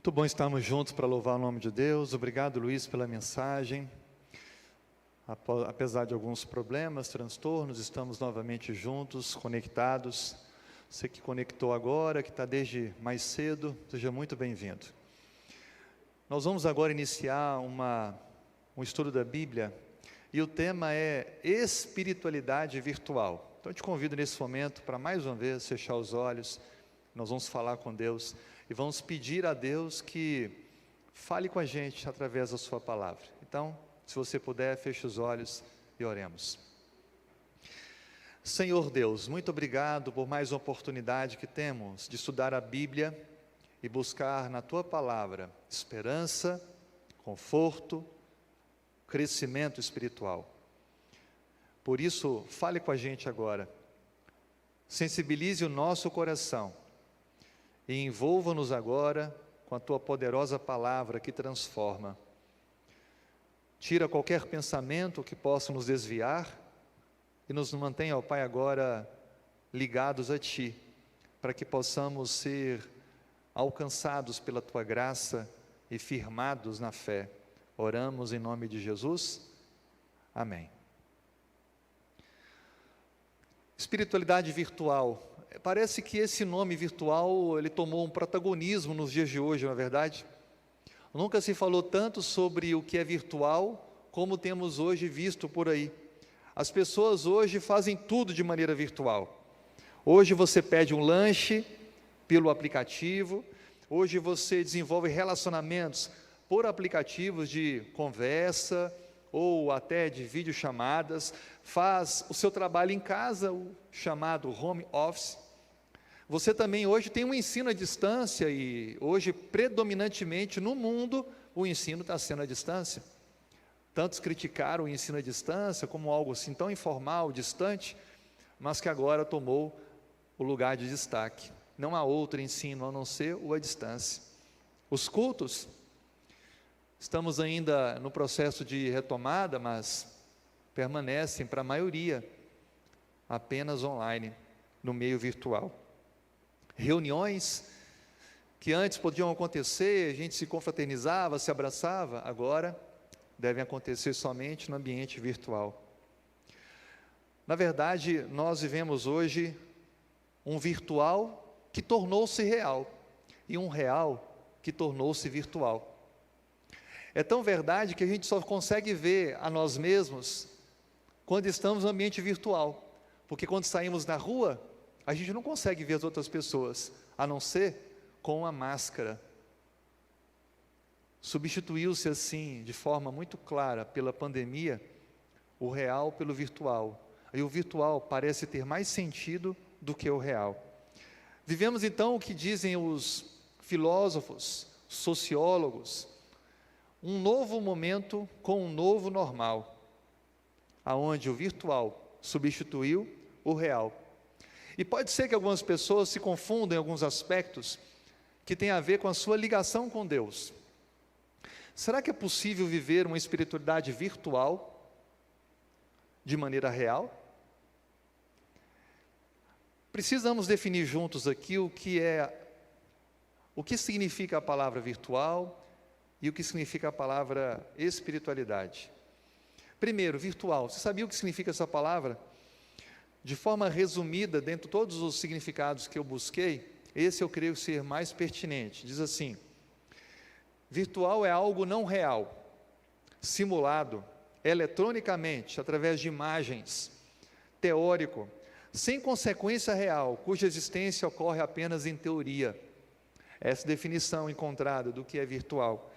Muito bom estarmos juntos para louvar o nome de Deus. Obrigado, Luiz, pela mensagem. Apesar de alguns problemas, transtornos, estamos novamente juntos, conectados. Você que conectou agora, que está desde mais cedo, seja muito bem-vindo. Nós vamos agora iniciar um estudo da Bíblia, e o tema é espiritualidade virtual. Então eu te convido nesse momento para mais uma vez fechar os olhos. Nós vamos falar com Deus e vamos pedir a Deus que fale com a gente através da sua palavra. Então, se você puder, feche os olhos e oremos. Senhor Deus, muito obrigado por mais uma oportunidade que temos de estudar a Bíblia e buscar na tua palavra esperança, conforto, crescimento espiritual. Por isso, fale com a gente agora. Sensibilize o nosso coração e envolva-nos agora com a tua poderosa palavra que transforma. Tira qualquer pensamento que possa nos desviar e nos mantenha, ó Pai, agora ligados a Ti, para que possamos ser alcançados pela Tua graça e firmados na fé. Oramos em nome de Jesus. Amém. Espiritualidade virtual. Parece que esse nome virtual, ele tomou um protagonismo nos dias de hoje, não é verdade? Nunca se falou tanto sobre o que é virtual, como temos hoje visto por aí. As pessoas hoje fazem tudo de maneira virtual. Hoje você pede um lanche pelo aplicativo, hoje você desenvolve relacionamentos por aplicativos de conversa, ou até de videochamadas, faz o seu trabalho em casa, o chamado home office. Você também hoje tem um ensino à distância, e hoje predominantemente no mundo o ensino está sendo à distância. Tantos criticaram o ensino à distância como algo assim tão informal, distante, mas que agora tomou o lugar de destaque. Não há outro ensino a não ser o à distância. Os cultos, estamos ainda no processo de retomada, mas permanecem para a maioria apenas online, no meio virtual. Reuniões que antes podiam acontecer, a gente se confraternizava, se abraçava, agora devem acontecer somente no ambiente virtual. Na verdade, nós vivemos hoje um virtual que tornou-se real, e um real que tornou-se virtual. É tão verdade que a gente só consegue ver a nós mesmos quando estamos no ambiente virtual, porque quando saímos na rua, a gente não consegue ver as outras pessoas, a não ser com a máscara. Substituiu-se assim, de forma muito clara, pela pandemia, o real pelo virtual. E o virtual parece ter mais sentido do que o real. Vivemos então o que dizem os filósofos, sociólogos, um novo momento com um novo normal, aonde o virtual substituiu o real. E pode ser que algumas pessoas se confundam em alguns aspectos que têm a ver com a sua ligação com Deus. Será que é possível viver uma espiritualidade virtual de maneira real? Precisamos definir juntos aqui o que significa a palavra virtual e o que significa a palavra espiritualidade. Primeiro, virtual. Você sabia o que significa essa palavra? De forma resumida, dentro de todos os significados que eu busquei, esse eu creio ser mais pertinente. Diz assim: virtual é algo não real, simulado eletronicamente, através de imagens, teórico, sem consequência real, cuja existência ocorre apenas em teoria. Essa definição encontrada do que é virtual.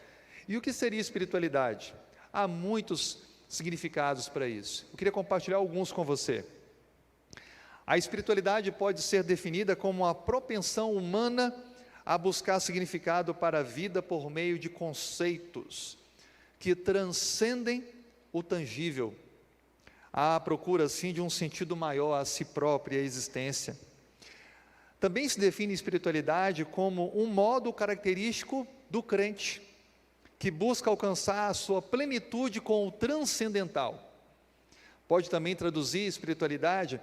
E o que seria espiritualidade? Há muitos significados para isso. Eu queria compartilhar alguns com você. A espiritualidade pode ser definida como a propensão humana a buscar significado para a vida por meio de conceitos que transcendem o tangível, à procura, assim, de um sentido maior a si própria existência. Também se define espiritualidade como um modo característico do crente, que busca alcançar a sua plenitude com o transcendental. Pode também traduzir espiritualidade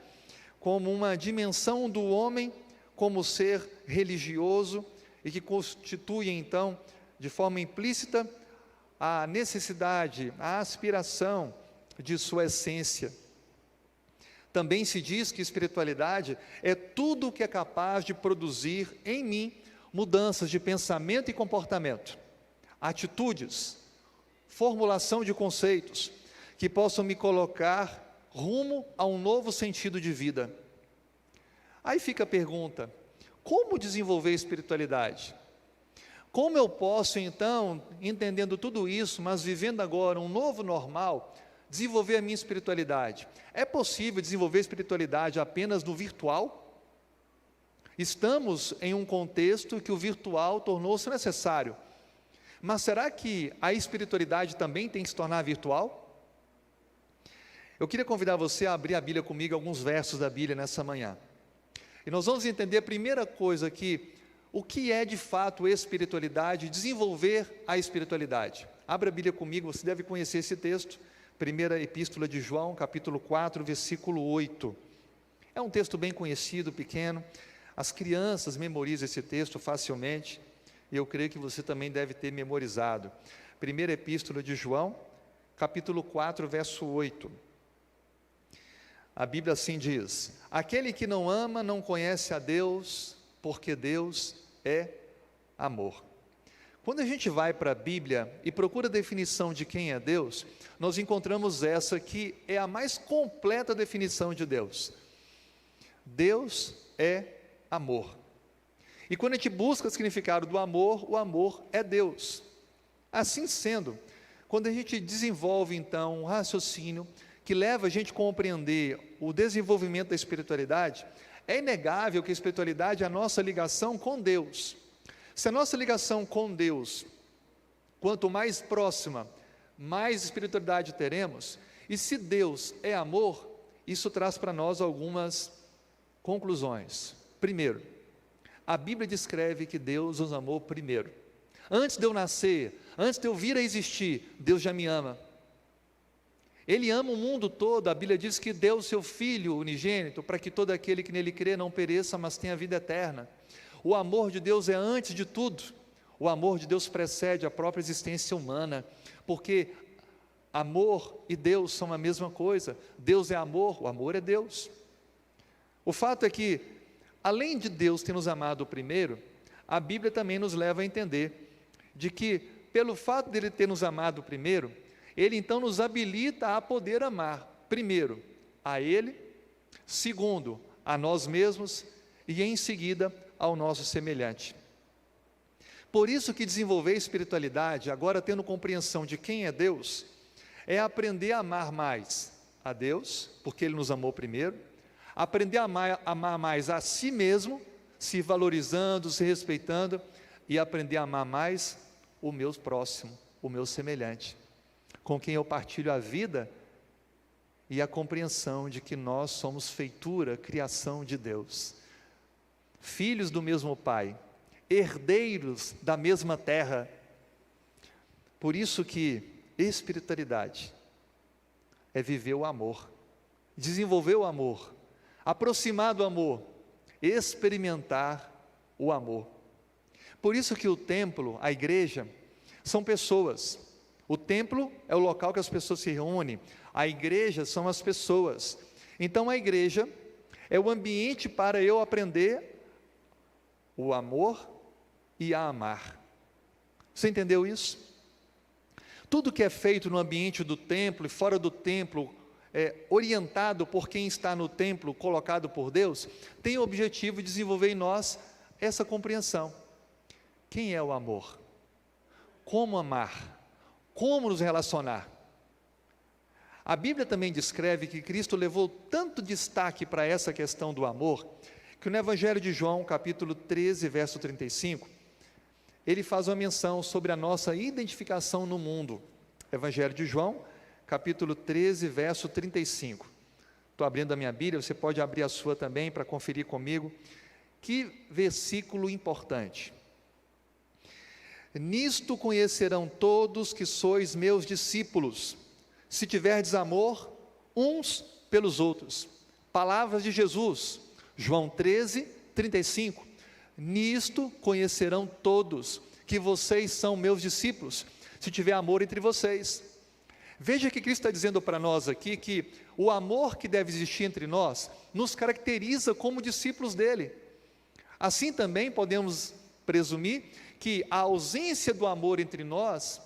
como uma dimensão do homem como ser religioso e que constitui então de forma implícita, a necessidade, a aspiração de sua essência. Também se diz que espiritualidade é tudo o que é capaz de produzir em mim mudanças de pensamento e comportamento, atitudes, formulação de conceitos que possam me colocar rumo a um novo sentido de vida. Aí fica a pergunta: como desenvolver espiritualidade? Como eu posso então, entendendo tudo isso, mas vivendo agora um novo normal, desenvolver a minha espiritualidade? É possível desenvolver espiritualidade apenas no virtual? Estamos em um contexto que o virtual tornou-se necessário, mas será que a espiritualidade também tem que se tornar virtual? Eu queria convidar você a abrir a Bíblia comigo, alguns versos da Bíblia nessa manhã, e nós vamos entender a primeira coisa aqui, o que é de fato espiritualidade, desenvolver a espiritualidade. Abra a Bíblia comigo, você deve conhecer esse texto, primeira epístola de João, capítulo 4, versículo 8, é um texto bem conhecido, pequeno, as crianças memorizam esse texto facilmente, e eu creio que você também deve ter memorizado. Primeira epístola de João, capítulo 4, verso 8, a Bíblia assim diz: aquele que não ama não conhece a Deus, porque Deus é amor. Quando a gente vai para a Bíblia e procura a definição de quem é Deus, nós encontramos essa que é a mais completa definição de Deus. Deus é amor. E quando a gente busca o significado do amor, o amor é Deus. Assim sendo, quando a gente desenvolve então um raciocínio que leva a gente a compreender o desenvolvimento da espiritualidade, é inegável que a espiritualidade é a nossa ligação com Deus. Se a nossa ligação com Deus, quanto mais próxima, mais espiritualidade teremos, e se Deus é amor, isso traz para nós algumas conclusões. Primeiro, a Bíblia descreve que Deus nos amou primeiro. Antes de eu nascer, antes de eu vir a existir, Deus já me ama. Ele ama o mundo todo. A Bíblia diz que deu o seu Filho unigênito, para que todo aquele que nele crê não pereça, mas tenha vida eterna. O amor de Deus é antes de tudo. O amor de Deus precede a própria existência humana, porque amor e Deus são a mesma coisa. Deus é amor, o amor é Deus. O fato é que, além de Deus ter nos amado primeiro, a Bíblia também nos leva a entender de que, pelo fato de Ele ter nos amado primeiro, Ele então nos habilita a poder amar, primeiro, a Ele, segundo, a nós mesmos e em seguida ao nosso semelhante. Por isso que desenvolver a espiritualidade, agora tendo compreensão de quem é Deus, é aprender a amar mais a Deus, porque Ele nos amou primeiro, aprender a amar mais a si mesmo, se valorizando, se respeitando, e aprender a amar mais o meu próximo, o meu semelhante, com quem eu partilho a vida e a compreensão de que nós somos feitura, criação de Deus, filhos do mesmo Pai, herdeiros da mesma terra. Por isso que espiritualidade é viver o amor, desenvolver o amor, aproximar do amor, experimentar o amor. Por isso que o templo, a igreja, são pessoas. O templo é o local que as pessoas se reúnem, a igreja são as pessoas. Então a igreja é o ambiente para eu aprender o amor e a amar. Você entendeu isso? Tudo que é feito no ambiente do templo e fora do templo, orientado por quem está no templo, colocado por Deus, tem o objetivo de desenvolver em nós essa compreensão. Quem é o amor? Como amar? Como nos relacionar? A Bíblia também descreve que Cristo levou tanto destaque para essa questão do amor, que no Evangelho de João, capítulo 13, verso 35, ele faz uma menção sobre a nossa identificação no mundo. Evangelho de João, capítulo 13, verso 35. Estou abrindo a minha Bíblia, você pode abrir a sua também para conferir comigo. Que versículo importante. Nisto conhecerão todos que sois meus discípulos, se tiverdes amor uns pelos outros. Palavras de Jesus, João 13, 35. Nisto conhecerão todos que vocês são meus discípulos, se tiver amor entre vocês. Veja que Cristo está dizendo para nós aqui que o amor que deve existir entre nós nos caracteriza como discípulos dele. Assim também podemos presumir que a ausência do amor entre nós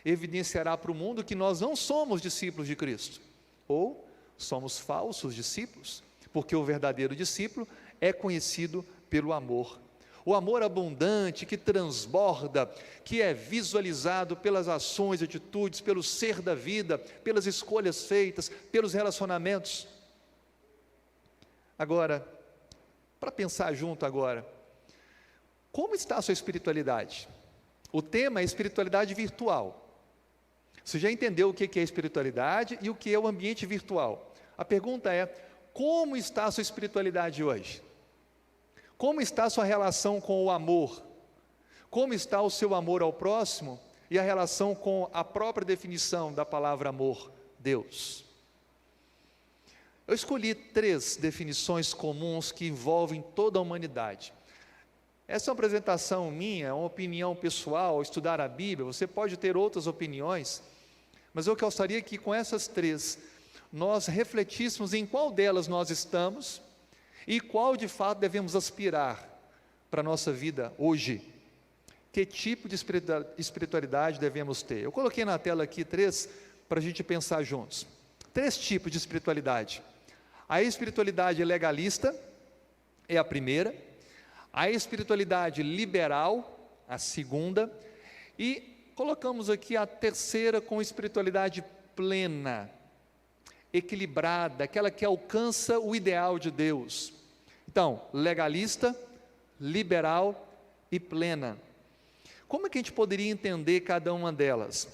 evidenciará para o mundo que nós não somos discípulos de Cristo, ou somos falsos discípulos, porque o verdadeiro discípulo é conhecido pelo amor. O amor abundante, que transborda, que é visualizado pelas ações, atitudes, pelo ser da vida, pelas escolhas feitas, pelos relacionamentos. Agora, para pensar junto agora, como está a sua espiritualidade? O tema é espiritualidade virtual. Você já entendeu o que é espiritualidade e o que é o ambiente virtual. A pergunta é, como está a sua espiritualidade hoje? Como está a sua relação com o amor? Como está o seu amor ao próximo e a relação com a própria definição da palavra amor, Deus? Eu escolhi 3 definições comuns que envolvem toda a humanidade. Essa é uma apresentação minha, é uma opinião pessoal, ao estudar a Bíblia. Você pode ter outras opiniões, mas eu gostaria que com essas 3, nós refletíssemos em qual delas nós estamos e qual de fato devemos aspirar para a nossa vida hoje. Que tipo de espiritualidade devemos ter? Eu coloquei na tela aqui 3 para a gente pensar juntos. 3 tipos de espiritualidade. A espiritualidade legalista é a primeira, a espiritualidade liberal, a segunda, e colocamos aqui a terceira com espiritualidade plena, equilibrada, aquela que alcança o ideal de Deus. Então, legalista, liberal e plena. Como é que a gente poderia entender cada uma delas?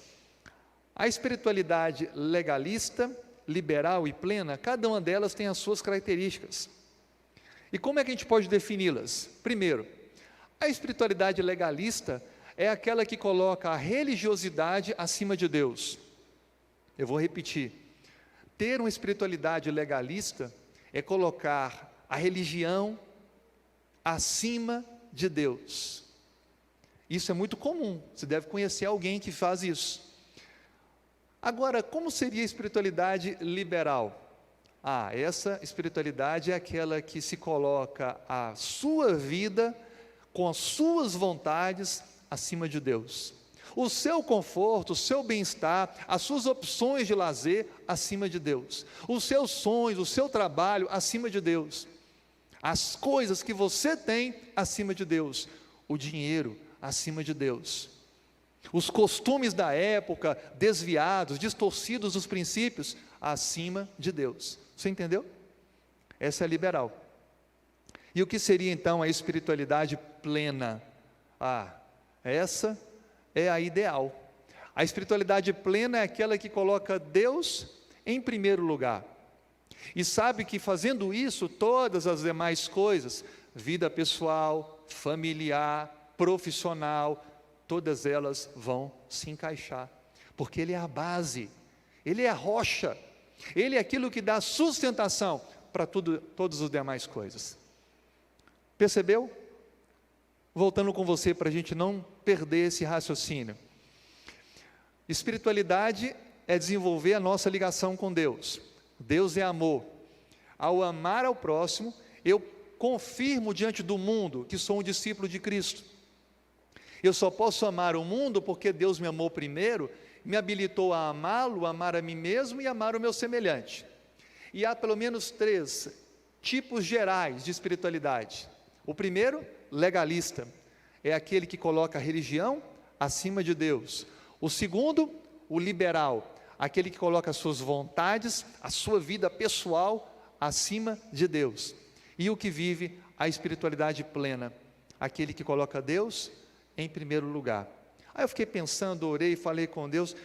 A espiritualidade legalista, liberal e plena, cada uma delas tem as suas características. E como é que a gente pode defini-las? Primeiro, a espiritualidade legalista é aquela que coloca a religiosidade acima de Deus. Eu vou repetir. Ter uma espiritualidade legalista é colocar a religião acima de Deus. Isso é muito comum, você deve conhecer alguém que faz isso. Agora, como seria a espiritualidade liberal? Essa espiritualidade é aquela que se coloca a sua vida com as suas vontades acima de Deus. O seu conforto, o seu bem-estar, as suas opções de lazer acima de Deus. Os seus sonhos, o seu trabalho acima de Deus. As coisas que você tem acima de Deus. O dinheiro acima de Deus. Os costumes da época, desviados, distorcidos dos princípios, acima de Deus. Você entendeu? Essa é liberal. E o que seria então a espiritualidade plena? Essa é a ideal. A espiritualidade plena é aquela que coloca Deus em primeiro lugar. E sabe que fazendo isso, todas as demais coisas, vida pessoal, familiar, profissional, todas elas vão se encaixar. Porque Ele é a base, Ele é a rocha, Ele é aquilo que dá sustentação para todas as demais coisas. Percebeu? Voltando com você para a gente não perder esse raciocínio. Espiritualidade é desenvolver a nossa ligação com Deus. Deus é amor. Ao amar ao próximo, eu confirmo diante do mundo que sou um discípulo de Cristo. Eu só posso amar o mundo porque Deus me amou primeiro, me habilitou a amá-lo, amar a mim mesmo e amar o meu semelhante. E há pelo menos 3 tipos gerais de espiritualidade. O primeiro, legalista, é aquele que coloca a religião acima de Deus. O segundo, o liberal, aquele que coloca as suas vontades, a sua vida pessoal acima de Deus. E o que vive a espiritualidade plena, aquele que coloca Deus em primeiro lugar. Aí eu fiquei pensando, orei, falei com Deus,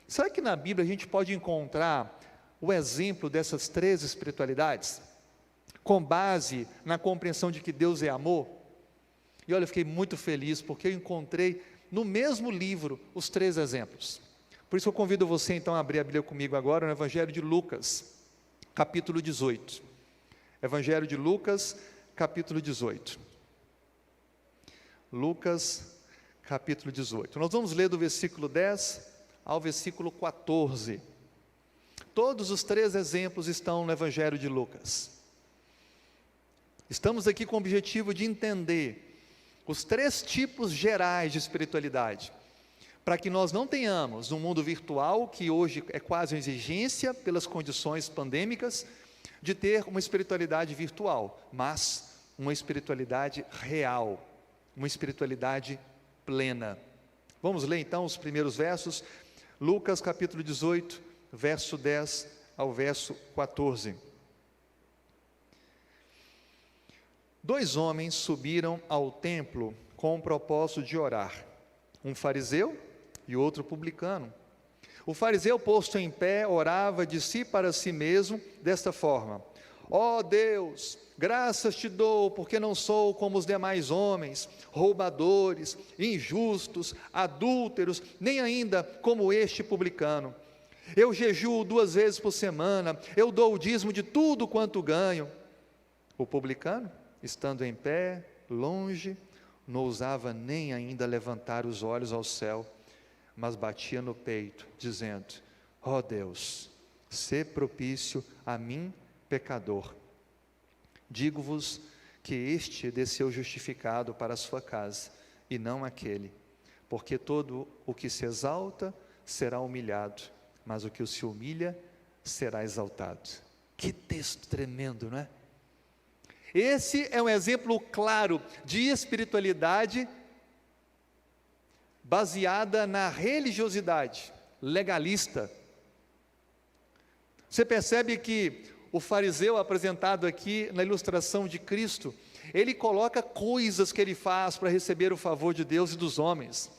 será que na Bíblia a gente pode encontrar o exemplo dessas 3 espiritualidades, com base na compreensão de que Deus é amor? E olha, eu fiquei muito feliz, porque eu encontrei no mesmo livro os 3 exemplos. Por isso eu convido você então a abrir a Bíblia comigo agora no Evangelho de Lucas, capítulo 18. Evangelho de Lucas, capítulo 18. Lucas, capítulo 18. Nós vamos ler do versículo 10 ao versículo 14. Todos os 3 exemplos estão no Evangelho de Lucas. Estamos aqui com o objetivo de entender os 3 tipos gerais de espiritualidade, para que nós não tenhamos um mundo virtual, que hoje é quase uma exigência pelas condições pandêmicas, de ter uma espiritualidade virtual, mas uma espiritualidade real, uma espiritualidade plena. Vamos ler então os primeiros versos, Lucas capítulo 18, verso 10 ao verso 14. 2 homens subiram ao templo com o propósito de orar, um fariseu e outro publicano. O fariseu, posto em pé, orava de si para si mesmo, desta forma: ó Deus, graças te dou, porque não sou como os demais homens, roubadores, injustos, adúlteros, nem ainda como este publicano. Eu jejuo 2 vezes por semana, eu dou o dízimo de tudo quanto ganho. O publicano, estando em pé, longe, não ousava nem ainda levantar os olhos ao céu, mas batia no peito, dizendo: ó Deus, sê propício a mim, pecador. Digo-vos que este desceu justificado para a sua casa, e não aquele, porque todo o que se exalta será humilhado, mas o que se humilha será exaltado. Que texto tremendo, não é? Esse é um exemplo claro de espiritualidade baseada na religiosidade legalista. Você percebe que o fariseu apresentado aqui na ilustração de Cristo, ele coloca coisas que ele faz para receber o favor de Deus e dos homens.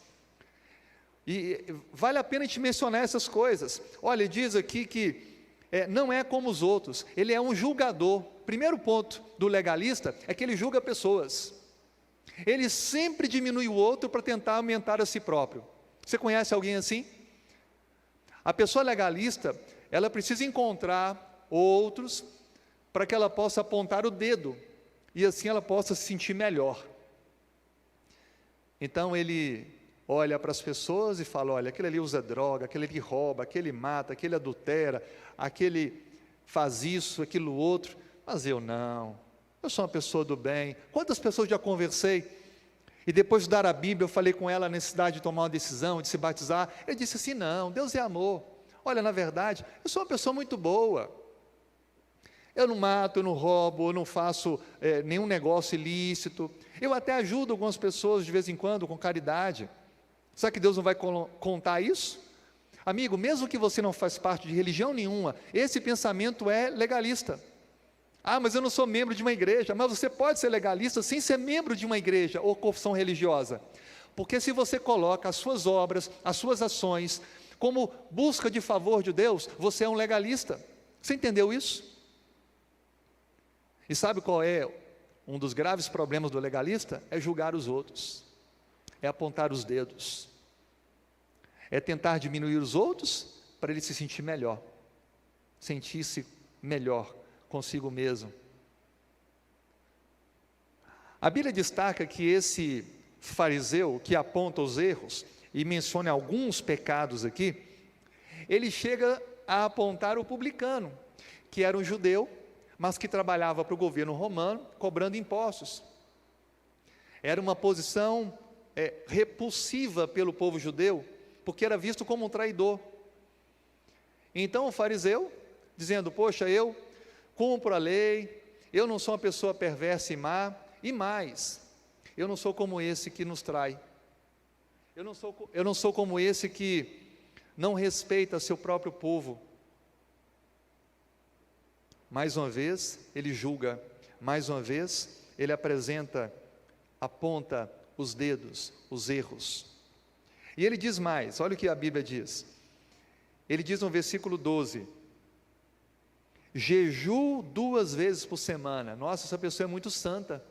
E vale a pena a gente mencionar essas coisas. Olha, ele diz aqui que não é como os outros, ele é um julgador. Primeiro ponto do legalista é que ele julga pessoas. Ele sempre diminui o outro para tentar aumentar a si próprio. Você conhece alguém assim? A pessoa legalista, ela precisa encontrar outros para que ela possa apontar o dedo e assim ela possa se sentir melhor. Então ele olha para as pessoas e fala: olha, aquele ali usa droga, aquele ali rouba, aquele mata, aquele adultera, aquele faz isso, aquilo outro, mas eu não, eu sou uma pessoa do bem. Quantas pessoas já conversei, e depois de dar a Bíblia, eu falei com ela a necessidade de tomar uma decisão, de se batizar, eu disse assim: não, Deus é amor. Olha, na verdade, eu sou uma pessoa muito boa, eu não mato, eu não roubo, eu não faço nenhum negócio ilícito, eu até ajudo algumas pessoas de vez em quando com caridade. Será que Deus não vai contar isso? Amigo, mesmo que você não faz parte de religião nenhuma, esse pensamento é legalista. Ah, mas eu não sou membro de uma igreja. Mas você pode ser legalista sem ser membro de uma igreja ou confissão religiosa, porque se você coloca as suas obras, as suas ações como busca de favor de Deus, você é um legalista. Você entendeu isso? E sabe qual é um dos graves problemas do legalista? É julgar os outros, é apontar os dedos, é tentar diminuir os outros para ele se sentir melhor, sentir-se melhor consigo mesmo. A Bíblia destaca que esse fariseu que aponta os erros e menciona alguns pecados aqui, ele chega a apontar o publicano, que era um judeu, mas que trabalhava para o governo romano, cobrando impostos. Era uma posição repulsiva pelo povo judeu, porque era visto como um traidor. Então o fariseu, dizendo: poxa, eu cumpro a lei, eu não sou uma pessoa perversa e má, e mais, eu não sou como esse que nos trai, eu não sou como esse que não respeita seu próprio povo. Mais uma vez, ele julga, mais uma vez, ele aponta os dedos, os erros. E ele diz mais, olha o que a Bíblia diz. Ele diz no versículo 12: jejuo 2 vezes por semana. Nossa, essa pessoa é muito santa.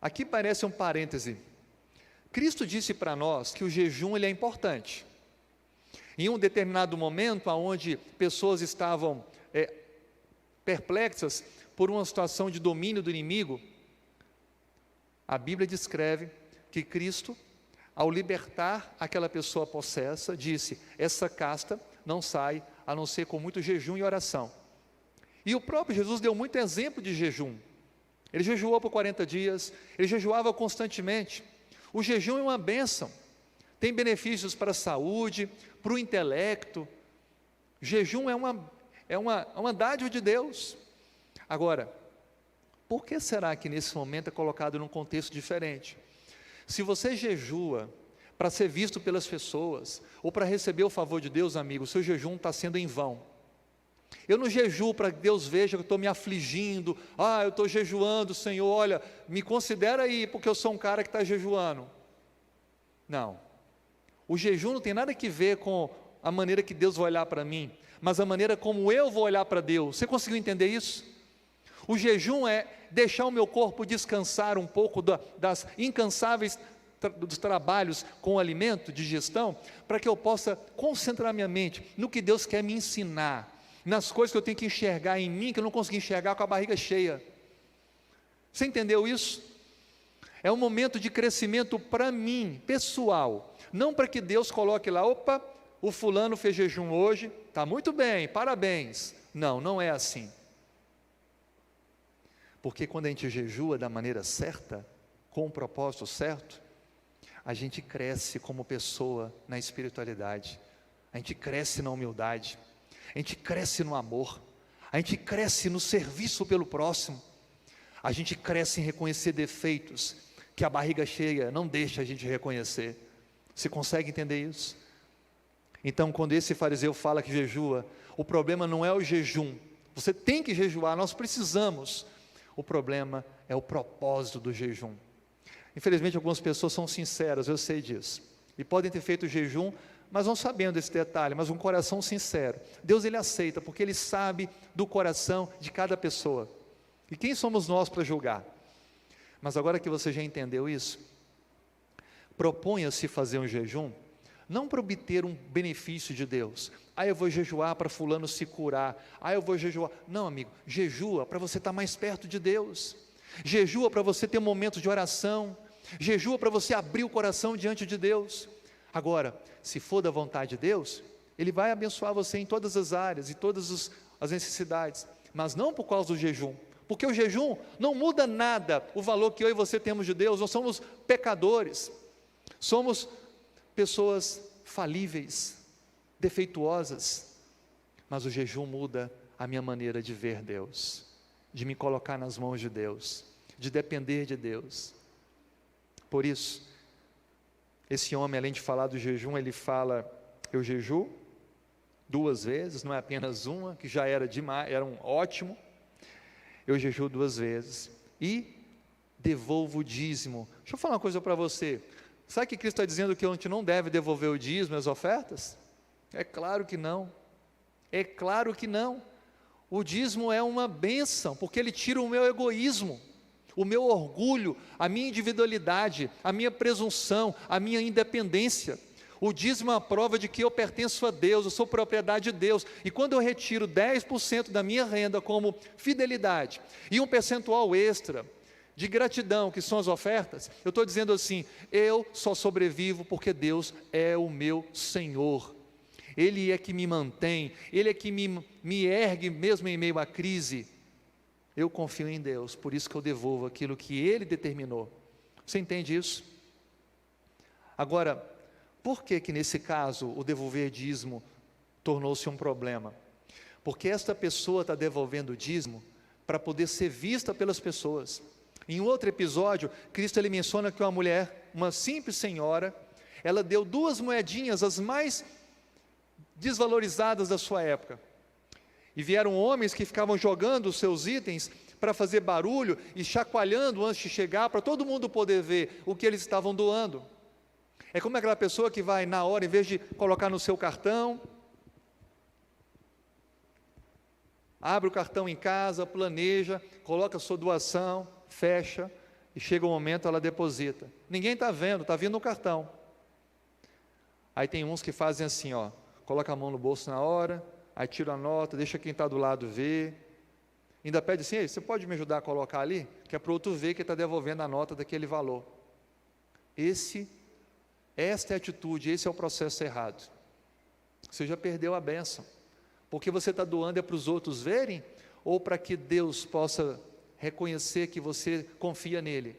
Aqui parece um parêntese. Cristo disse para nós que o jejum ele é importante. Em um determinado momento, onde pessoas estavam perplexas por uma situação de domínio do inimigo, a Bíblia descreve que Cristo, ao libertar aquela pessoa possessa, disse: essa casta não sai a não ser com muito jejum e oração. E o próprio Jesus deu muito exemplo de jejum. Ele jejuou por 40 dias, ele jejuava constantemente. O jejum é uma bênção, tem benefícios para a saúde, para o intelecto. Jejum é uma dádiva de Deus. Agora, por que será que nesse momento é colocado num contexto diferente? Se você jejua para ser visto pelas pessoas, ou para receber o favor de Deus, amigo, o seu jejum está sendo em vão. Eu não jejuo para que Deus veja que eu estou me afligindo, eu estou jejuando, Senhor, olha, me considera aí, porque eu sou um cara que está jejuando. Não, o jejum não tem nada a ver com a maneira que Deus vai olhar para mim, mas a maneira como eu vou olhar para Deus. Você conseguiu entender isso? O jejum é deixar o meu corpo descansar um pouco das incansáveis dos trabalhos com o alimento, digestão, para que eu possa concentrar minha mente no que Deus quer me ensinar, nas coisas que eu tenho que enxergar em mim, que eu não consegui enxergar com a barriga cheia. Você entendeu isso? É um momento de crescimento para mim, pessoal, não para que Deus coloque lá, opa, o fulano fez jejum hoje, está muito bem, parabéns. Não, não é assim. Porque quando a gente jejua da maneira certa, com o propósito certo, a gente cresce como pessoa na espiritualidade, a gente cresce na humildade, a gente cresce no amor, a gente cresce no serviço pelo próximo, a gente cresce em reconhecer defeitos que a barriga cheia não deixa a gente reconhecer. Você consegue entender isso? Então, quando esse fariseu fala que jejua, o problema não é o jejum, você tem que jejuar, nós precisamos. O problema é o propósito do jejum. Infelizmente, algumas pessoas são sinceras, eu sei disso, e podem ter feito jejum, mas não sabendo desse detalhe, mas um coração sincero. Deus, Ele aceita, porque Ele sabe do coração de cada pessoa. E quem somos nós para julgar? Mas agora que você já entendeu isso, proponha-se fazer um jejum, não para obter um benefício de Deus. Eu vou jejuar para fulano se curar. Eu vou jejuar. Não, amigo, jejua para você estar mais perto de Deus. Jejua para você ter momentos de oração. Jejua para você abrir o coração diante de Deus. Agora, se for da vontade de Deus, Ele vai abençoar você em todas as áreas, em todas as necessidades, mas não por causa do jejum, porque o jejum não muda nada o valor que eu e você temos de Deus. Nós somos pecadores, somos pessoas falíveis, defeituosas, mas o jejum muda a minha maneira de ver Deus, de me colocar nas mãos de Deus, de depender de Deus. Por isso, esse homem, além de falar do jejum, ele fala: eu jejuo 2 vezes, não é apenas uma, que já era demais, era um ótimo. Eu jejuo 2 vezes e devolvo o dízimo. Deixa eu falar uma coisa para você. Sabe que Cristo está dizendo que a gente não deve devolver o dízimo e as ofertas? É claro que não. É claro que não. O dízimo é uma bênção, porque ele tira o meu egoísmo, o meu orgulho, a minha individualidade, a minha presunção, a minha independência. O dízimo é a prova de que eu pertenço a Deus, eu sou propriedade de Deus. E quando eu retiro 10% da minha renda como fidelidade e um percentual extra de gratidão, que são as ofertas, eu estou dizendo assim: eu só sobrevivo porque Deus é o meu Senhor. Ele é que me mantém, Ele é que me ergue mesmo em meio à crise. Eu confio em Deus, por isso que eu devolvo aquilo que Ele determinou. Você entende isso? Agora, por que nesse caso o devolver dízimo tornou-se um problema? Porque esta pessoa está devolvendo o dízimo para poder ser vista pelas pessoas. Em outro episódio, Cristo ele menciona que uma mulher, uma simples senhora, ela deu 2 moedinhas, as mais desvalorizadas da sua época. E vieram homens que ficavam jogando os seus itens para fazer barulho e chacoalhando antes de chegar, para todo mundo poder ver o que eles estavam doando. É como aquela pessoa que vai na hora, em vez de colocar no seu cartão, abre o cartão em casa, planeja, coloca a sua doação, fecha, e chega o momento ela deposita. Ninguém está vendo, está vindo o cartão. Aí tem uns que fazem assim, coloca a mão no bolso na hora, aí tira a nota, deixa quem está do lado ver, ainda pede assim: você pode me ajudar a colocar ali? Que é para o outro ver que está devolvendo a nota daquele valor. Esta é a atitude, esse é o processo errado. Você já perdeu a bênção, porque você está doando para os outros verem, ou para que Deus possa reconhecer que você confia nele,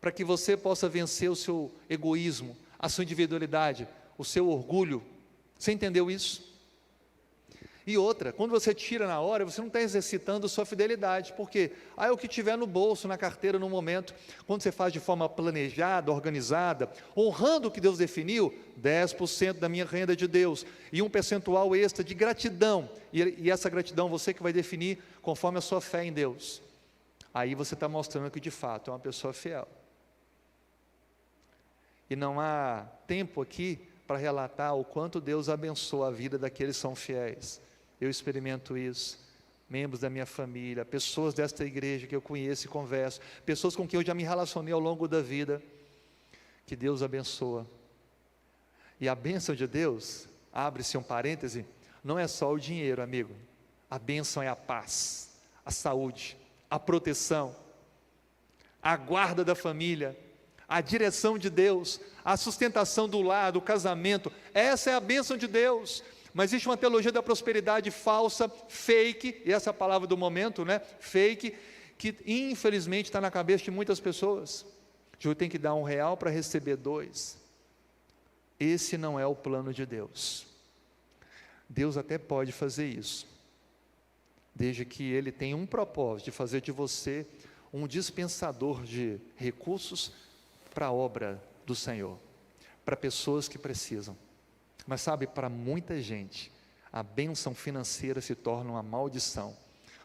para que você possa vencer o seu egoísmo, a sua individualidade, o seu orgulho. Você entendeu isso? E outra, quando você tira na hora, você não está exercitando sua fidelidade, porque é o que tiver no bolso, na carteira, no momento. Quando você faz de forma planejada, organizada, honrando o que Deus definiu, 10% da minha renda é de Deus, e um percentual extra de gratidão, e essa gratidão você que vai definir conforme a sua fé em Deus. Aí você está mostrando que de fato é uma pessoa fiel. E não há tempo aqui para relatar o quanto Deus abençoa a vida daqueles que são fiéis. Eu experimento isso, membros da minha família, pessoas desta igreja que eu conheço e converso, pessoas com quem eu já me relacionei ao longo da vida, que Deus abençoa. E a bênção de Deus, abre-se um parêntese, não é só o dinheiro, amigo. A bênção é a paz, a saúde, a proteção, a guarda da família, a direção de Deus, a sustentação do lar, do casamento. Essa é a bênção de Deus. Mas existe uma teologia da prosperidade falsa, fake, e essa é a palavra do momento, né? Fake, que infelizmente está na cabeça de muitas pessoas. Eu tenho que dar R$1 para receber 2. Esse não é o plano de Deus. Deus até pode fazer isso, desde que Ele tenha um propósito de fazer de você um dispensador de recursos para a obra do Senhor, para pessoas que precisam. Mas sabe, para muita gente, a bênção financeira se torna uma maldição,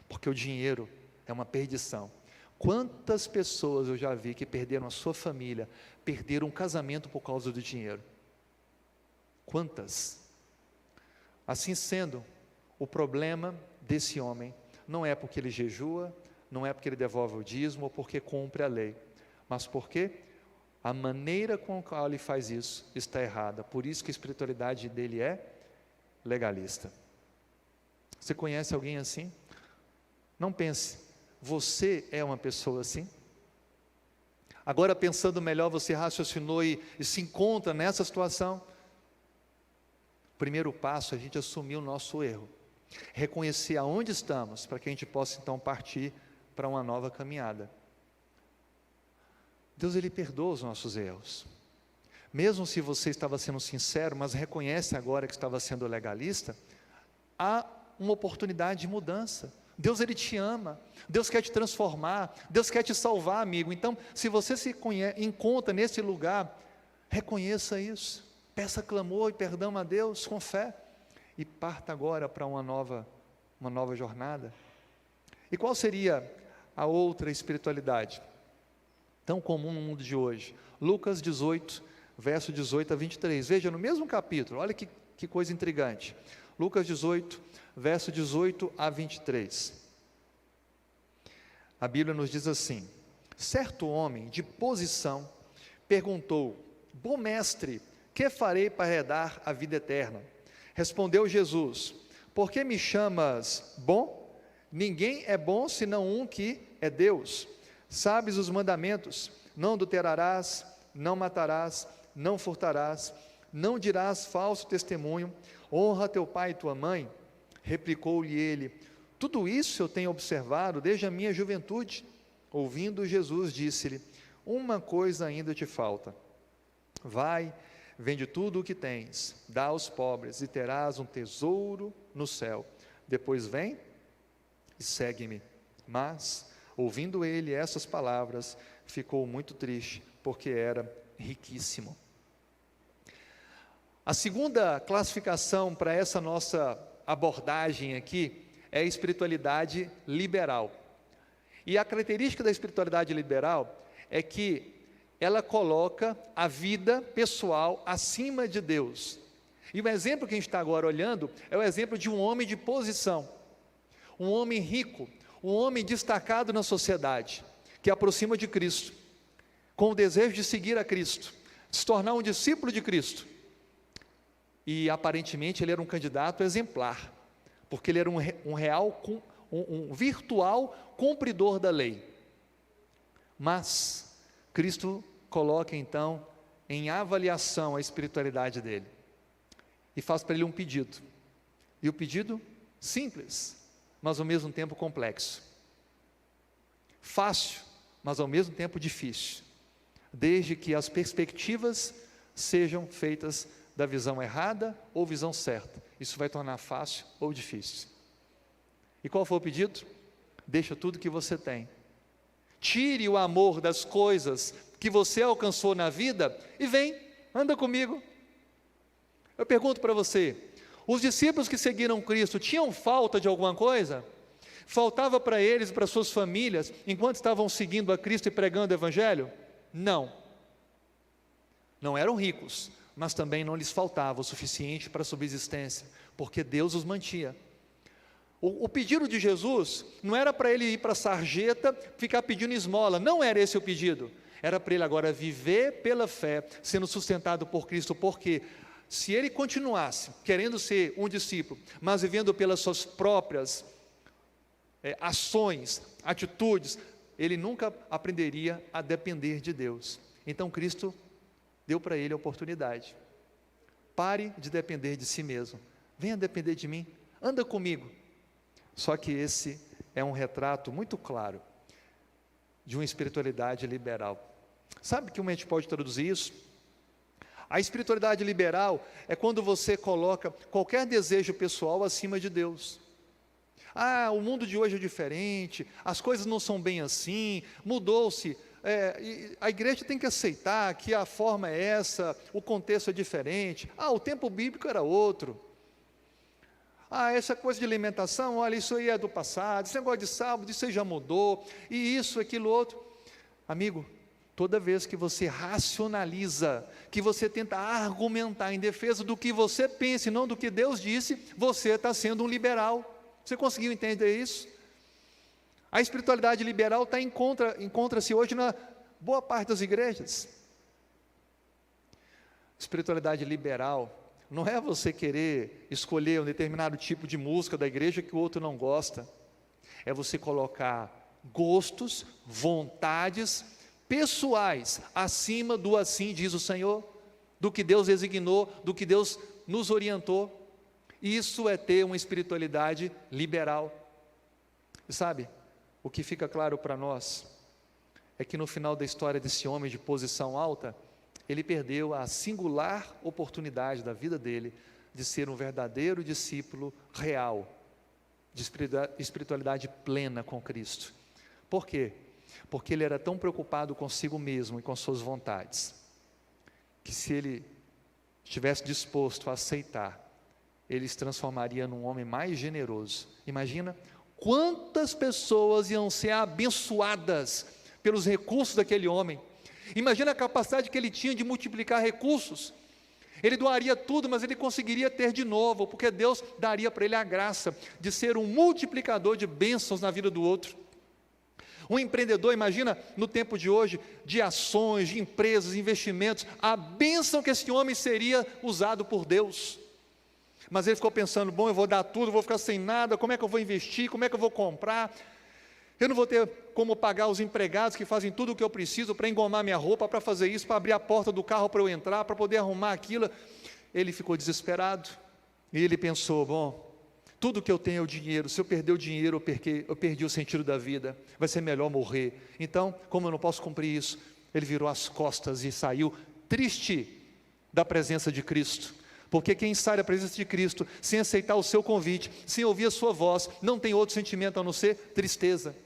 porque o dinheiro é uma perdição. Quantas pessoas eu já vi que perderam a sua família, perderam um casamento por causa do dinheiro? Quantas? Assim sendo, o problema desse homem não é porque ele jejua, não é porque ele devolve o dízimo ou porque cumpre a lei, mas porque a maneira com a qual ele faz isso está errada. Por isso que a espiritualidade dele é legalista. Você conhece alguém assim? Não pense, você é uma pessoa assim? Agora, pensando melhor, você raciocinou e se encontra nessa situação? O primeiro passo é a gente assumir o nosso erro, reconhecer aonde estamos, para que a gente possa então partir para uma nova caminhada. Deus, Ele perdoa os nossos erros, mesmo se você estava sendo sincero, mas reconhece agora que estava sendo legalista, há uma oportunidade de mudança. Deus, Ele te ama, Deus quer te transformar, Deus quer te salvar, amigo. Então, se você se encontra nesse lugar, reconheça isso, peça clamor e perdão a Deus com fé, e parta agora para uma nova jornada. E qual seria a outra espiritualidade tão comum no mundo de hoje? Lucas 18, verso 18 a 23, veja no mesmo capítulo, olha que coisa intrigante. Lucas 18, verso 18 a 23, a Bíblia nos diz assim: certo homem de posição perguntou: bom mestre, que farei para herdar a vida eterna? Respondeu Jesus: por que me chamas bom? Ninguém é bom senão um que é Deus. Sabes os mandamentos: não adulterarás, não matarás, não furtarás, não dirás falso testemunho, honra teu pai e tua mãe. Replicou-lhe ele: tudo isso eu tenho observado desde a minha juventude. Ouvindo Jesus, disse-lhe: uma coisa ainda te falta. Vai, vende tudo o que tens, dá aos pobres, e terás um tesouro no céu. Depois vem e segue-me. Mas, ouvindo ele essas palavras, ficou muito triste, porque era riquíssimo. A segunda classificação para essa nossa abordagem aqui é a espiritualidade liberal. E a característica da espiritualidade liberal é que ela coloca a vida pessoal acima de Deus. E o exemplo que a gente está agora olhando é o exemplo de um homem de posição, um homem rico, um homem destacado na sociedade, que aproxima de Cristo, com o desejo de seguir a Cristo, de se tornar um discípulo de Cristo. E aparentemente ele era um candidato exemplar, porque ele era um virtual cumpridor da lei. Mas Cristo coloca então em avaliação a espiritualidade dele e faz para ele um pedido. E o pedido simples, mas ao mesmo tempo complexo. Fácil, mas ao mesmo tempo difícil. Desde que as perspectivas sejam feitas da visão errada ou visão certa. Isso vai tornar fácil ou difícil. E qual foi o pedido? Deixa tudo que você tem. Tire o amor das coisas que você alcançou na vida e vem, anda comigo. Eu pergunto para você, os discípulos que seguiram Cristo tinham falta de alguma coisa? Faltava para eles e para suas famílias, enquanto estavam seguindo a Cristo e pregando o Evangelho? Não. Não eram ricos, mas também não lhes faltava o suficiente para a subsistência, porque Deus os mantinha. O pedido de Jesus não era para ele ir para a sarjeta, ficar pedindo esmola, não era esse o pedido. Era para ele agora viver pela fé, sendo sustentado por Cristo, porque se ele continuasse querendo ser um discípulo, mas vivendo pelas suas próprias ações, atitudes, ele nunca aprenderia a depender de Deus. Então Cristo deu para ele a oportunidade. Pare de depender de si mesmo, venha depender de mim, anda comigo. Só que esse é um retrato muito claro de uma espiritualidade liberal. Sabe como a gente pode traduzir isso? A espiritualidade liberal é quando você coloca qualquer desejo pessoal acima de Deus. Ah, o mundo de hoje é diferente, as coisas não são bem assim, mudou-se. A igreja tem que aceitar que a forma é essa, o contexto é diferente. Ah, o tempo bíblico era outro. Ah, essa coisa de alimentação, olha, isso aí é do passado, esse negócio de sábado, isso aí já mudou, e isso, aquilo, outro. Amigo, toda vez que você racionaliza, que você tenta argumentar em defesa do que você pensa e não do que Deus disse, você está sendo um liberal. Você conseguiu entender isso? A espiritualidade liberal encontra-se hoje na boa parte das igrejas. Espiritualidade liberal não é você querer escolher um determinado tipo de música da igreja que o outro não gosta. É você colocar gostos, vontades pessoais acima do assim diz o Senhor, do que Deus designou, do que Deus nos orientou. Isso é ter uma espiritualidade liberal. E sabe, o que fica claro para nós é que no final da história desse homem de posição alta, ele perdeu a singular oportunidade da vida dele de ser um verdadeiro discípulo real, de espiritualidade plena com Cristo. Por quê? Porque ele era tão preocupado consigo mesmo e com suas vontades, que se ele estivesse disposto a aceitar, ele se transformaria num homem mais generoso. Imagina quantas pessoas iam ser abençoadas pelos recursos daquele homem. Imagina a capacidade que ele tinha de multiplicar recursos. Ele doaria tudo, mas ele conseguiria ter de novo, porque Deus daria para ele a graça de ser um multiplicador de bênçãos na vida do outro. Um empreendedor, imagina no tempo de hoje, de ações, de empresas, investimentos, a bênção que esse homem seria usado por Deus. Mas ele ficou pensando, bom, eu vou dar tudo, vou ficar sem nada, como é que eu vou investir, como é que eu vou comprar? Eu não vou ter como pagar os empregados que fazem tudo o que eu preciso para engomar minha roupa, para fazer isso, para abrir a porta do carro para eu entrar, para poder arrumar aquilo. Ele ficou desesperado, e ele pensou, bom, tudo que eu tenho é o dinheiro, se eu perder o dinheiro, eu perdi o sentido da vida, vai ser melhor morrer. Então, como eu não posso cumprir isso, ele virou as costas e saiu triste da presença de Cristo. Porque quem sai da presença de Cristo, sem aceitar o seu convite, sem ouvir a sua voz, não tem outro sentimento a não ser tristeza.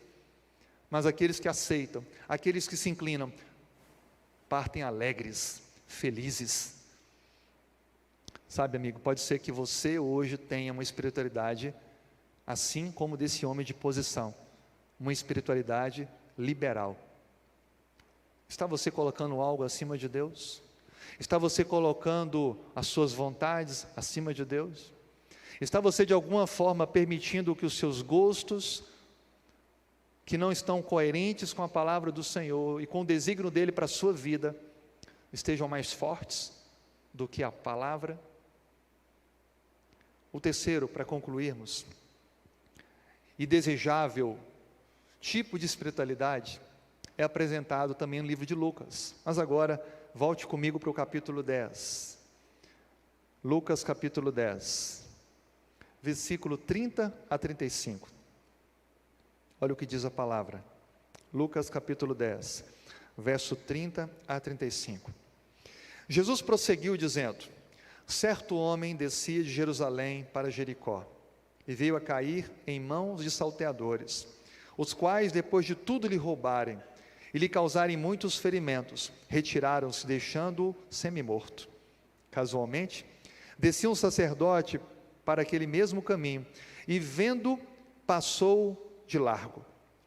Mas aqueles que aceitam, aqueles que se inclinam, partem alegres, felizes. Sabe, amigo, pode ser que você hoje tenha uma espiritualidade assim como desse homem de posição, uma espiritualidade liberal. Está você colocando algo acima de Deus? Está você colocando as suas vontades acima de Deus? Está você de alguma forma permitindo que os seus gostos, que não estão coerentes com a palavra do Senhor e com o desígnio dele para a sua vida, estejam mais fortes do que a palavra? O terceiro, para concluirmos, e desejável tipo de espiritualidade é apresentado também no livro de Lucas. Mas agora, volte comigo para o capítulo 10. Lucas capítulo 10, versículo 30 a 35. Olha o que diz a palavra. Lucas capítulo 10, verso 30 a 35. Jesus prosseguiu dizendo: certo homem descia de Jerusalém para Jericó, e veio a cair em mãos de salteadores, os quais, depois de tudo lhe roubarem, e lhe causarem muitos ferimentos, retiraram-se, deixando-o semi-morto. Casualmente, descia um sacerdote para aquele mesmo caminho, e vendo, passou de largo.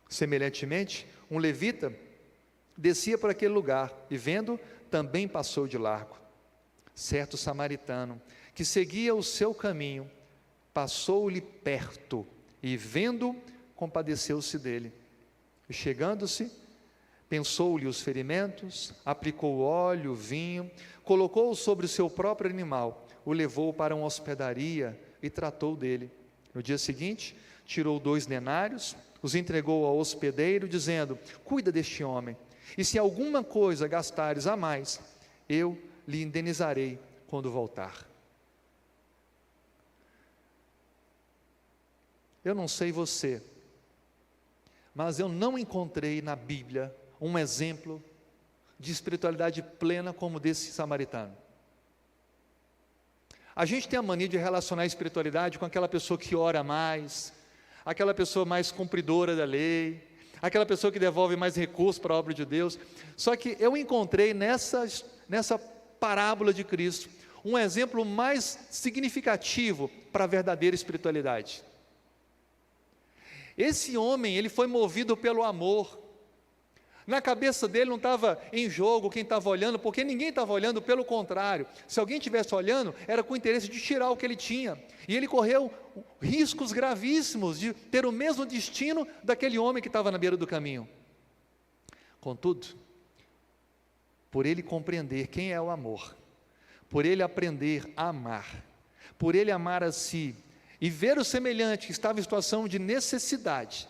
Semelhantemente, um levita descia por aquele lugar, e vendo, também passou de largo. Certo samaritano, que seguia o seu caminho, passou-lhe perto, e vendo, compadeceu-se dele. E chegando-se, pensou-lhe os ferimentos, aplicou óleo, vinho, colocou-o sobre o seu próprio animal, o levou para uma hospedaria e tratou dele. No dia seguinte, tirou 2 denários, os entregou ao hospedeiro, dizendo: cuida deste homem, e se alguma coisa gastares a mais, eu lhe indenizarei quando voltar. Eu não sei você, mas eu não encontrei na Bíblia um exemplo de espiritualidade plena como desse samaritano. A gente tem a mania de relacionar a espiritualidade com aquela pessoa que ora mais, aquela pessoa mais cumpridora da lei, aquela pessoa que devolve mais recursos para a obra de Deus. Só que eu encontrei nessa parábola de Cristo um exemplo mais significativo para a verdadeira espiritualidade. Esse homem, ele foi movido pelo amor. Na cabeça dele não estava em jogo quem estava olhando, porque ninguém estava olhando, pelo contrário. Se alguém estivesse olhando, era com o interesse de tirar o que ele tinha. E ele correu riscos gravíssimos de ter o mesmo destino daquele homem que estava na beira do caminho. Contudo, por ele compreender quem é o amor, por ele aprender a amar, por ele amar a si, e ver o semelhante que estava em situação de necessidade,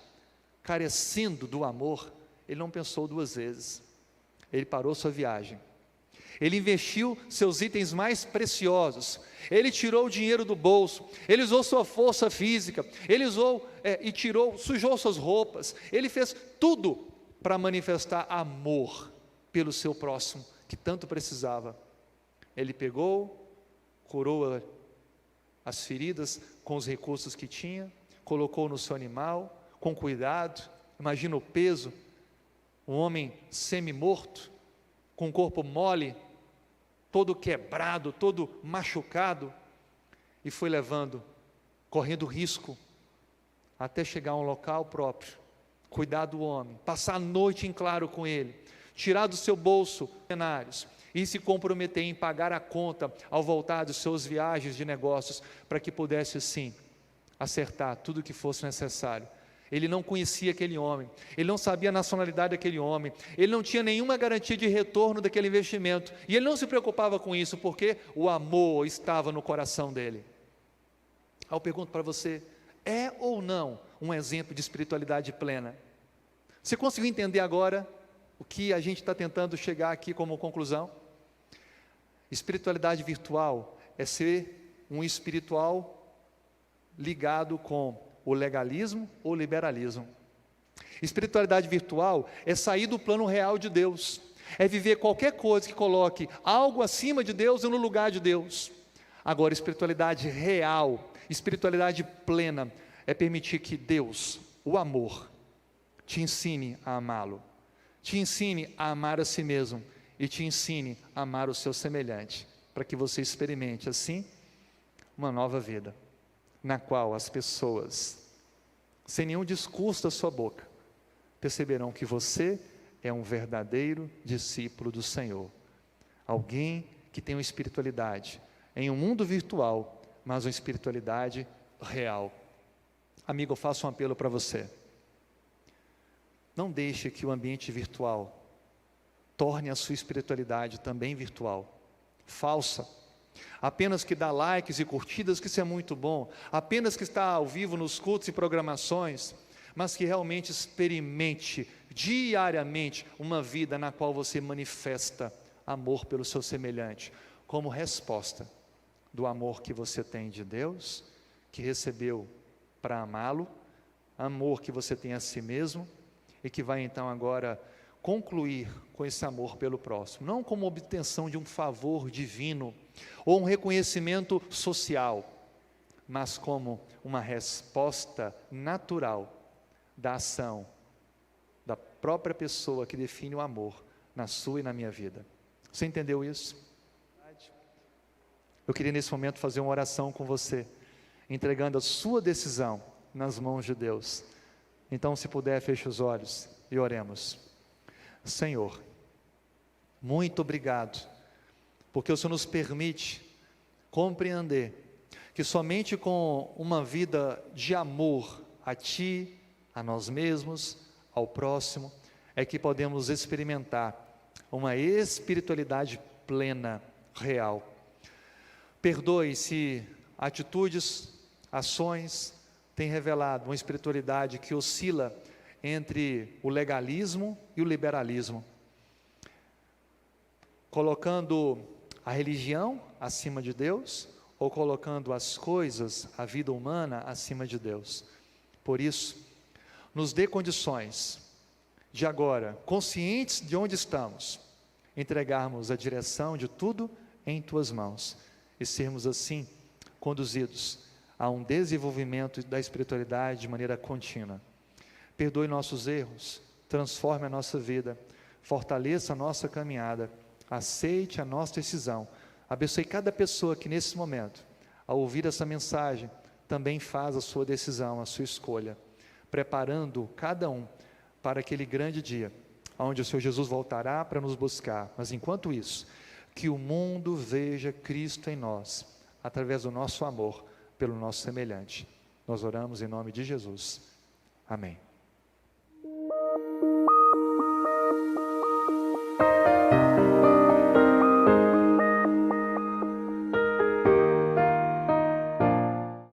carecendo do amor, ele não pensou 2 vezes, ele parou sua viagem, ele investiu seus itens mais preciosos, ele tirou o dinheiro do bolso, ele usou sua força física, ele sujou suas roupas, ele fez tudo para manifestar amor pelo seu próximo, que tanto precisava. Ele pegou, curou as feridas com os recursos que tinha, colocou no seu animal, com cuidado. Imagina o peso, um homem semi-morto, com o corpo mole, todo quebrado, todo machucado, e foi levando, correndo risco, até chegar a um local próprio, cuidar do homem, passar a noite em claro com ele, tirar do seu bolso denários, e se comprometer em pagar a conta ao voltar dos seus viagens de negócios, para que pudesse sim, acertar tudo o que fosse necessário. Ele não conhecia aquele homem, ele não sabia a nacionalidade daquele homem, ele não tinha nenhuma garantia de retorno daquele investimento, e ele não se preocupava com isso, porque o amor estava no coração dele. Aí eu pergunto para você, é ou não um exemplo de espiritualidade plena? Você conseguiu entender agora o que a gente está tentando chegar aqui como conclusão? Espiritualidade virtual é ser um espiritual ligado com o legalismo ou liberalismo. Espiritualidade virtual é sair do plano real de Deus, é viver qualquer coisa que coloque algo acima de Deus e no lugar de Deus. Agora, espiritualidade real, espiritualidade plena, é permitir que Deus, o amor, te ensine a amá-lo, te ensine a amar a si mesmo e te ensine a amar o seu semelhante, para que você experimente assim uma nova vida, na qual as pessoas, sem nenhum discurso da sua boca, perceberão que você é um verdadeiro discípulo do Senhor, alguém que tem uma espiritualidade em um mundo virtual, mas uma espiritualidade real. Amigo, eu faço um apelo para você, não deixe que o ambiente virtual torne a sua espiritualidade também virtual, falsa, apenas que dá likes e curtidas, que isso é muito bom, apenas que está ao vivo nos cultos e programações, mas que realmente experimente diariamente uma vida na qual você manifesta amor pelo seu semelhante, como resposta do amor que você tem de Deus, que recebeu para amá-lo, amor que você tem a si mesmo, e que vai então agora concluir com esse amor pelo próximo, não como obtenção de um favor divino, ou um reconhecimento social, mas como uma resposta natural da ação da própria pessoa que define o amor na sua e na minha vida. Você entendeu isso? Eu queria nesse momento fazer uma oração com você, entregando a sua decisão nas mãos de Deus. Então, se puder, feche os olhos e oremos. Senhor, muito obrigado, porque o Senhor nos permite compreender que somente com uma vida de amor a Ti, a nós mesmos, ao próximo, é que podemos experimentar uma espiritualidade plena, real. Perdoe se atitudes, ações têm revelado uma espiritualidade que oscila entre o legalismo e o liberalismo, colocando a religião acima de Deus, ou colocando as coisas, a vida humana acima de Deus. Por isso, nos dê condições de agora, conscientes de onde estamos, entregarmos a direção de tudo em Tuas mãos, e sermos assim conduzidos a um desenvolvimento da espiritualidade de maneira contínua. Perdoe nossos erros, transforme a nossa vida, fortaleça a nossa caminhada, aceite a nossa decisão, abençoe cada pessoa que nesse momento, ao ouvir essa mensagem, também faz a sua decisão, a sua escolha, preparando cada um para aquele grande dia, onde o Senhor Jesus voltará para nos buscar. Mas enquanto isso, que o mundo veja Cristo em nós, através do nosso amor pelo nosso semelhante. Nós oramos em nome de Jesus. Amém.